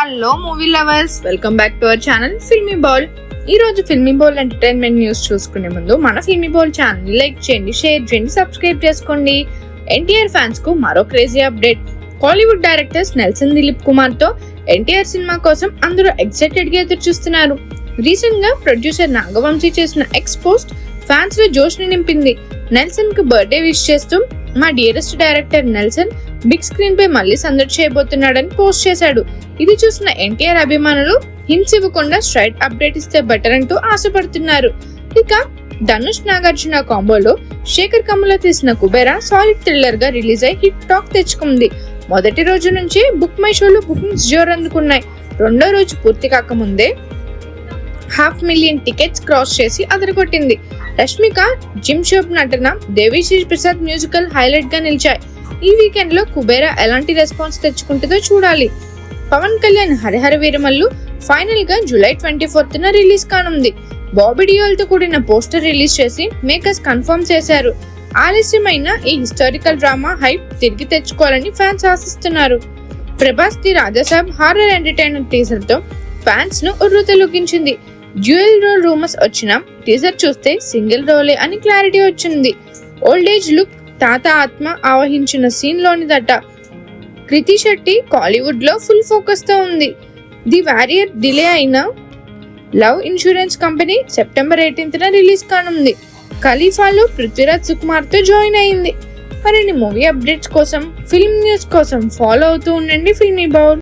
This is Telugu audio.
Hello movie lovers, welcome back to our channel filmy ball. ఈ రోజు ఫిల్మీ బాల్ ఎంటర్టైన్మెంట్ న్యూస్ చూసుకునే ముందు మన ఫిల్మీ బాల్ ఛానల్ ని లైక్ చేయండి, షేర్ చేయండి, సబ్స్క్రైబ్ చేసుకోండి. ఎన్టీఆర్ ఫ్యాన్స్ కు మరో crazy update. Kollywood directors Nelson Dilip Kumar తో ఎన్టీఆర్ సినిమా కోసం అందరూ ఎక్సైటెడ్ గా ఎదురు చూస్తున్నారు. రీసెంట్ గా ప్రొడ్యూసర్ నాగవంశీ చేసిన ఎక్స్ పోస్ట్ ఫ్యాన్స్ లో జోష్ ని నింపింది. నెల్సన్ కు బర్త్డే విష్ చేస్తూ మా dearest director Nelson big screen పై మళ్ళీ సందడి చేయబోతున్నాడని పోస్ట్ చేశాడు. ఇది చూసిన ఎన్టీఆర్ అభిమానులు హింట్స్ ఇవ్వకుండా స్ట్రైట్ అప్డేట్ ఇస్తే బెటర్ అంటూ ఆశపడుతున్నారు. ఇక ధనుష్ నాగార్జున కాంబోలో శేఖర్ కమ్ముల తీసిన కుబేరా సాలిడ్ థ్రిల్లర్ గా రిలీజ్ అయి హిట్ టాక్ తెచ్చుకుంది. మొదటి రోజు నుంచి బుక్ మై షోలో బుకింగ్స్ జోరందుకున్నాయి. రెండో రోజు పూర్తి కాకముందే 500,000 టికెట్స్ క్రాస్ చేసి అదరగొట్టింది. రష్మిక జిమ్ షోప్ నటన, దేవిశ్రీ ప్రసాద్ మ్యూజికల్ హైలైట్ గా నిలిచాయి. ఈ వీకెండ్ లో కుబేరా ఎలాంటి రెస్పాన్స్ తెచ్చుకుంటుందో చూడాలి. పవన్ కళ్యాణ్ హరిహర వీరమల్లు ఫైనల్ గా జూలై 24న రిలీజ్ కానుంది. బాబీ డియోల్ తో కూడిన పోస్టర్ రిలీజ్ చేసి మేకర్స్ కన్ఫర్మ్ చేశారు. ఆలస్యమైన ఈ హిస్టారికల్ డ్రామా హైప్ తిరిగి తెచ్చుకోవాలని ఫ్యాన్స్ ఆశిస్తున్నారు. Prabhas the Raja Saab horror entertainer teaser తో ఫ్యాన్స్ ను ఉర్రూతలూగించింది. డ్యూయల్ రోల్ రూమర్స్ వచ్చిన టీజర్ చూస్తే సింగిల్ రోలే అని క్లారిటీ వచ్చింది. ఓల్డ్ ఏజ్ లుక్ తాత ఆత్మ ఆవహించిన సీన్ లోనిదట. కృతి శెట్టి కాలీవుడ్ లో ఫుల్ ఫోకస్ తో ఉంది. ది వారియర్ డిలే అయిన లవ్ ఇన్సూరెన్స్ కంపెనీ సెప్టెంబర్ 18న రిలీజ్ కానుంది. ఖలీఫాలో పృథ్వీరాజ్ సుకుమార్ తో జాయిన్ అయింది. మరిన్ని మూవీ అప్డేట్స్ కోసం, ఫిల్మ్ న్యూస్ కోసం ఫాలో అవుతూ ఉండండి ఫిల్మీ బౌల్.